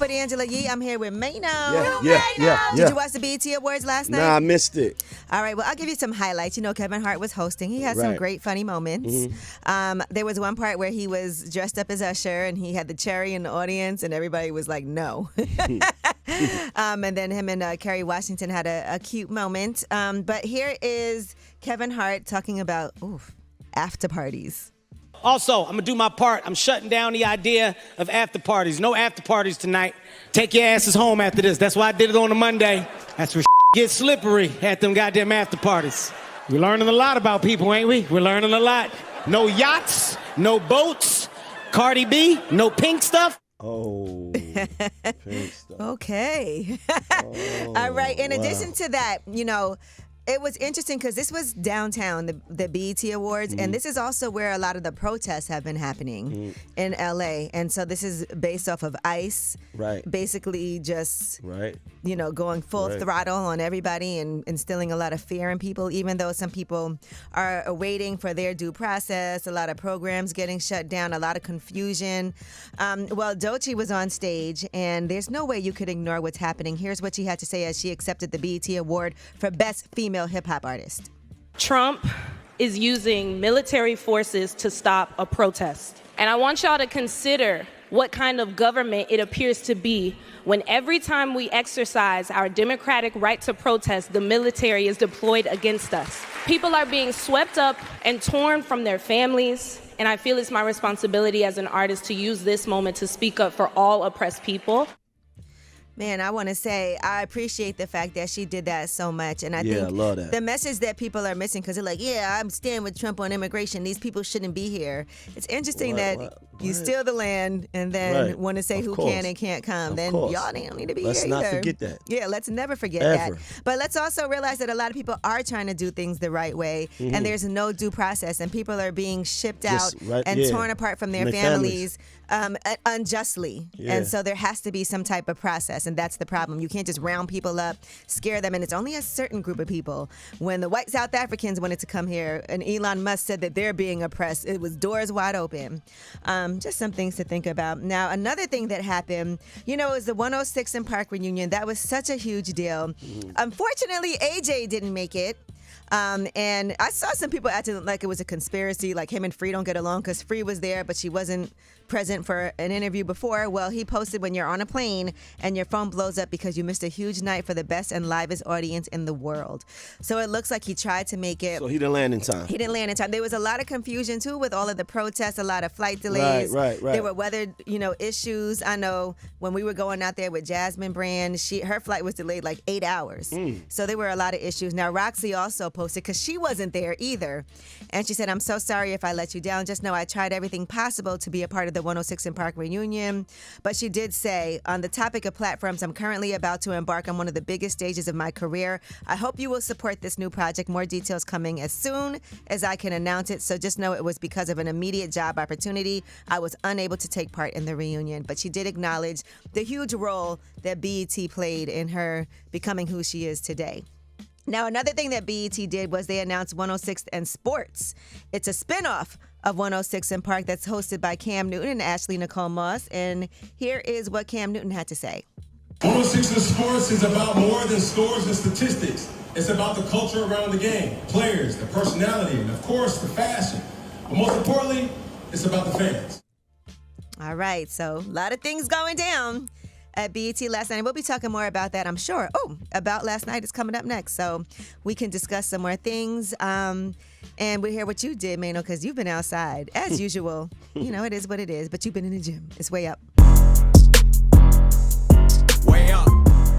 with Angela Yee. I'm here with Mano. Yeah. Did you watch the BET Awards last night? Nah, I missed it. All right, well, I'll give you some highlights. You know, Kevin Hart was hosting. He had some great, funny moments. There was one part where he was dressed up as Usher, and he had the cherry in the audience, and everybody was like, no. And then him and Kerry Washington had a cute moment. But here is Kevin Hart talking about after parties. Also, I'm going to do my part. I'm shutting down the idea of after parties. No after parties tonight. Take your asses home after this. That's why I did it on a Monday. That's where gets slippery at them goddamn after parties. We're learning a lot about people, ain't we? We're learning a lot. No yachts, no boats. Cardi B, no pink stuff. Oh, pink stuff. Okay. All right. In addition to that, you know, it was interesting because this was downtown, the BET Awards, and this is also where a lot of the protests have been happening in LA. And so this is based off of ICE, basically just, you know, going full throttle on everybody and instilling a lot of fear in people, even though some people are waiting for their due process, a lot of programs getting shut down, a lot of confusion. Well, Doechii was on stage, and there's no way you could ignore what's happening. Here's what she had to say as she accepted the BET Award for Best Female Hip-Hop Artist. Trump is using military forces to stop a protest. And I want y'all to consider what kind of government it appears to be when every time we exercise our democratic right to protest, the military is deployed against us. People are being swept up and torn from their families, and I feel it's my responsibility as an artist to use this moment to speak up for all oppressed people. Man, I want to say I appreciate the fact that she did that so much. And I think I love that. The message that people are missing, because they're like, yeah, I'm standing with Trump on immigration. These people shouldn't be here. It's interesting that you steal the land and then want to say who can and can't come. Then y'all don't need to be here either. Let's not forget that. Yeah, let's never forget that. But let's also realize that a lot of people are trying to do things the right way, and there's no due process, and people are being shipped out and torn apart from their families unjustly. And so there has to be some type of process, and that's the problem. You can't just round people up, scare them, and it's only a certain group of people. When the white South Africans wanted to come here, and Elon Musk said that they're being oppressed, it was doors wide open. Just some things to think about. Now, another thing that happened, you know, is the 106 in Park reunion. That was such a huge deal. Unfortunately, AJ didn't make it. And I saw some people acting like it was a conspiracy, like him and Free don't get along because Free was there, but she wasn't present for an interview before. Well, he posted when you're on a plane and your phone blows up because you missed a huge night for the best and livest audience in the world. So it looks like he tried to make it. So he didn't land in time. He didn't land in time. There was a lot of confusion, too, with all of the protests, a lot of flight delays. Right. There were weather, issues. I know when we were going out there with Jasmine Brand, her flight was delayed like 8 hours. So there were a lot of issues. Now, Roxy also posted, because she wasn't there either. And she said, I'm so sorry if I let you down. Just know I tried everything possible to be a part of the 106 in Park reunion. But she did say, on the topic of platforms, I'm currently about to embark on one of the biggest stages of my career. I hope you will support this new project. More details coming as soon as I can announce it. So just know it was because of an immediate job opportunity. I was unable to take part in the reunion. But she did acknowledge the huge role that BET played in her becoming who she is today. Now, another thing that BET did was they announced 106 and Sports. It's a spinoff of 106 in Park that's hosted by Cam Newton and Ashley Nicole Moss. And here is what Cam Newton had to say. 106 in Sports is about more than scores and statistics. It's about the culture around the game, players, the personality, and of course, the fashion. But most importantly, it's about the fans. All right, so a lot of things going down at BET last night. And we'll be talking more about that, I'm sure. About last night is coming up next. So we can discuss some more things. And we'll hear what you did, Mano, because you've been outside, as usual. It is what it is. But you've been in the gym. It's way up.